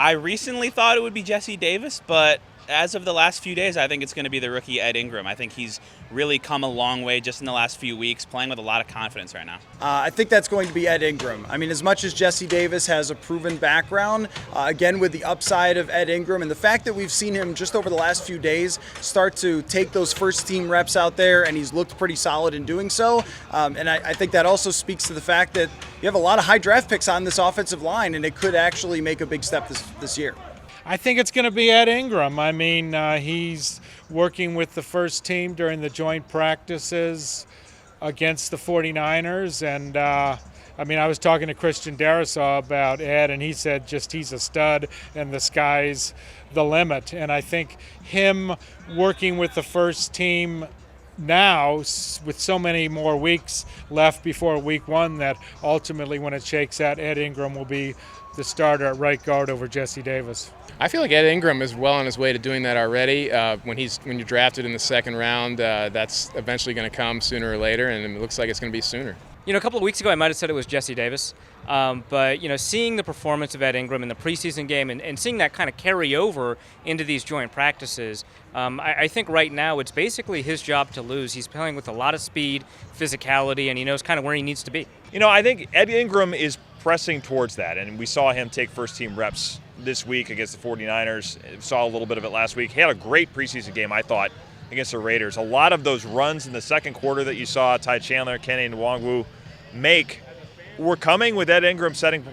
I recently thought it would be Jesse Davis, but as of the last few days, I think it's going to be the rookie Ed Ingram. I think he's really come a long way just in the last few weeks, playing with a lot of confidence right now. I think that's going to be Ed Ingram. I mean, as much as Jesse Davis has a proven background, again, with the upside of Ed Ingram and the fact that we've seen him just over the last few days start to take those first team reps out there, and he's looked pretty solid in doing so. And I think that also speaks to the fact that you have a lot of high draft picks on this offensive line, and it could actually make a big step this year. I think it's going to be Ed Ingram. I mean, he's working with the first team during the joint practices against the 49ers. And, I was talking to Christian Darrisaw about Ed, and he said just he's a stud and the sky's the limit. And I think him working with the first team now, with so many more weeks left before week one, that ultimately when it shakes out, Ed Ingram will be the starter at right guard over Jesse Davis. I feel like Ed Ingram is well on his way to doing that already. When you're drafted in the second round, that's eventually going to come sooner or later, and it looks like it's going to be sooner. A couple of weeks ago I might have said it was Jesse Davis, but seeing the performance of Ed Ingram in the preseason game and seeing that kind of carry over into these joint practices, I think right now it's basically his job to lose. He's playing with a lot of speed, physicality, and he knows kind of where he needs to be. I think Ed Ingram is pressing towards that, and we saw him take first-team reps this week against the 49ers. Saw a little bit of it last week. He had a great preseason game, I thought, against the Raiders. A lot of those runs in the second quarter that you saw Ty Chandler, Kenny Nwangwu make were coming with Ed Ingram setting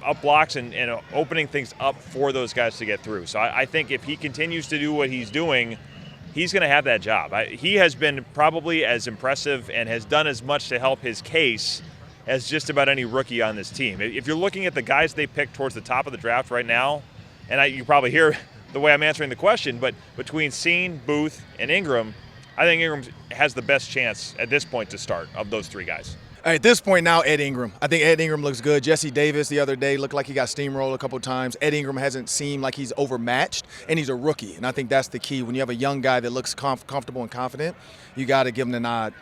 up blocks and opening things up for those guys to get through. So I think if he continues to do what he's doing, he's going to have that job. He has been probably as impressive and has done as much to help his case as just about any rookie on this team. If you're looking at the guys they picked towards the top of the draft right now, and you probably hear the way I'm answering the question, but between Cine, Booth, and Ingram, I think Ingram has the best chance at this point to start of those three guys. At this point now, Ed Ingram. I think Ed Ingram looks good. Jesse Davis the other day looked like he got steamrolled a couple of times. Ed Ingram hasn't seemed like he's overmatched, and he's a rookie. And I think that's the key. When you have a young guy that looks comfortable and confident, you got to give him the nod.